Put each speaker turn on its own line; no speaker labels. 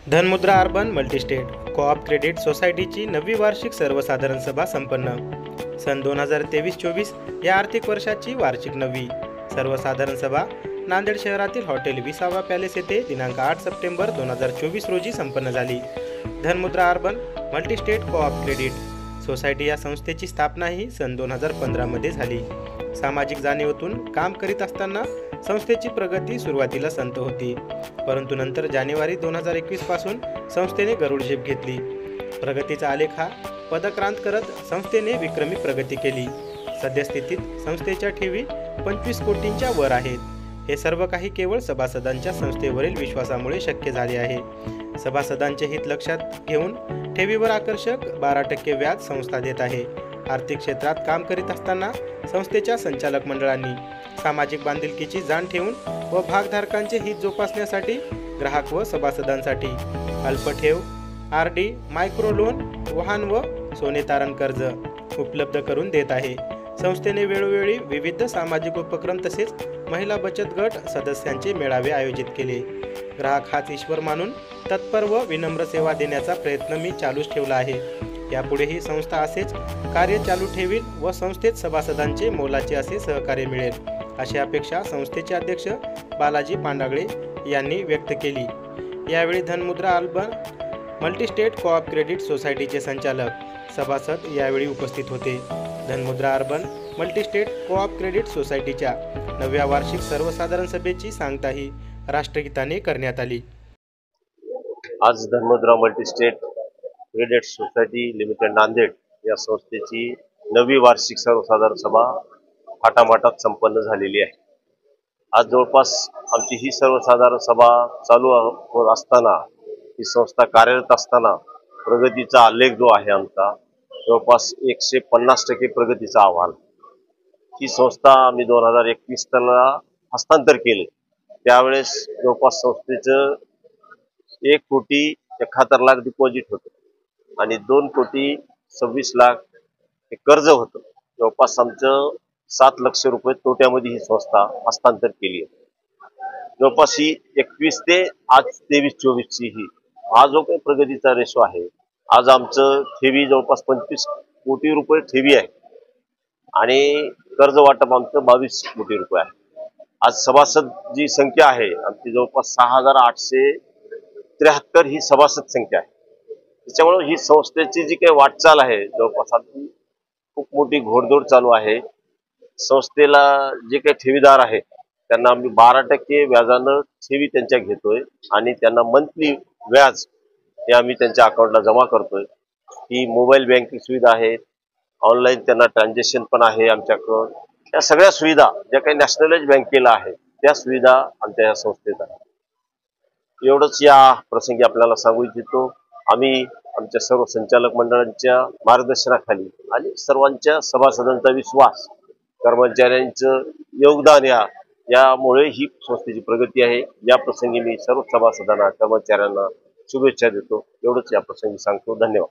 धनमुद्रा urban multistate co-op credit सोसायटीची 9वी वार्षिक सर्वसाधारण सभा संपन्न। सन 2023-24 या आर्थिक वर्षाची वार्षिक 9वी सर्वसाधारण सभा नांदेड शहरातील हॉटेल विसावा पॅलेस येथे दिनांक 8 सप्टेंबर 2024 रोजी संपन्न झाली। Dhanmudra urban multistate co-op credit society या संस्थेची स्थापना ही सन 2015 मध्ये झाली। सामाजिक जाणीवेतून काम करीत असताना संस्थेची प्रगती सुरुवातीला संत होती, परंतु नंतर जानेवारी 2021 पासून संस्थेने गरुड झेप घेतली। प्रगतीचा आलेख हा पदक्रांत करत संस्थेने विक्रमी प्रगती केली। सद्यस्थितीत संस्थेच्या ठेवी 25 कोटींच्या वर आहेत। हे सर्व काही केवळ सभासदांच्या संस्थेवरील विश्वासामुळे शक्य झाले आहे। सभासदांचे हित लक्षात घेऊन ठेवीवर आकर्षक 12% व्याज संस्था देत आहे। आर्थिक क्षेत्रात काम करीत असताना संस्थेच्या संचालक मंडळांनी सामाजिक बांधिलकीची जाण ठेवून व भागधारकांचे हित जोपासण्यासाठी ग्राहक व सभासदांसाठी अल्प ठेव, RD, मायक्रो लोन, वाहन व सोने तारण कर्ज उपलब्ध करून देत आहे। संस्थेने वेळोवेळी विविध सामाजिक उपक्रम तसेच महिला बचत गट सदस्यांचे मेळावे आयोजित केले। ग्राहक हाच ईश्वर मानून तत्पर व विनम्र सेवा देण्याचा प्रयत्न मी चालूच ठेवला आहे। यापुढेही संस्था असेच कार्य चालू ठेवील व संस्थेत सभासदांचे मोलाचे असे सहकार्य मिळेल, अशी अपेक्षा संस्थेचे अध्यक्ष बालाजी पांडागळे यांनी व्यक्त केली। यावेळी धनमुद्रा अर्बन मल्टीस्टेट कोऑप क्रेडिट सोसायटीचे संचालक सभासद यावेळी उपस्थित होते। धनमुद्रा अर्बन मल्टीस्टेट कोऑप क्रेडिट सोसायटीच्या 9व्या वार्षिक सर्वसाधारण सभेची सांगताही राष्ट्रगीताने करण्यात आली।
आज Dhanmudra multistate credit society limited Nanded या संस्थेची 9वी वार्षिक सर्वसाधारण सभा थाटामाटात संपन्न झालेली आहे। आज जवळपास आमची ही सर्वसाधारण सभा चालू असताना, ही संस्था कार्यरत असताना प्रगतीचा आलेख जो आहे आमचा जवळपास 150% प्रगतीचा अहवाल। ही संस्था आम्ही 2021 ला हस्तांतर केले, त्यावेळेस जवळपास संस्थेचं 1,71,00,000 डिपॉझिट होतं आणि 2,26,00,000 हे कर्ज होतं। जवळपास आमचं 7 लाख रुपये तोट्यामध्ये ही संस्था हस्तांतर केली आहे। जवळपास ही 21 ते आज 23-24 ची ही हा जो काही प्रगतीचा रेशो आहे, आज आमचं ठेवी जवळपास 25 कोटी रुपये ठेवी आहे आणि कर्ज वाटप आमचं 22 कोटी रुपये आहे। आज सभासद जी संख्या आहे आमची जवळपास 6,873 ही सभासद संख्या आहे। त्याच्यामुळे ही संस्थेची जी काही वाटचाल आहे जवळपास आमची खूप मोठी घोडदौड चालू आहे। संस्थेला जे काही ठेवीदार आहेत त्यांना आम्ही 12% व्याजानं ठेवी त्यांच्या घेतोय आणि त्यांना मंथली व्याज हे आम्ही त्यांच्या अकाउंटला जमा करतोय। ही मोबाईल बँकिंग सुविधा आहे, ऑनलाईन त्यांना ट्रान्झॅक्शन पण आहे आमच्याकडं। या सगळ्या सुविधा ज्या काही नॅशनलाइज बँकेला आहे त्या सुविधा आमच्या या संस्थेत आहेत। एवढंच या प्रसंगी आपल्याला सांगू इच्छितो। आम्ही आमच्या सर्व संचालक मंडळांच्या मार्गदर्शनाखाली आणि सर्वांच्या सभासदांचा विश्वास, कर्मचाऱ्यांचं योगदान यामुळे ही संस्थेची प्रगती आहे। या प्रसंगी मी सर्व सभासदांना, कर्मचाऱ्यांना शुभेच्छा देतो। एवढंच या प्रसंगी सांगतो। धन्यवाद।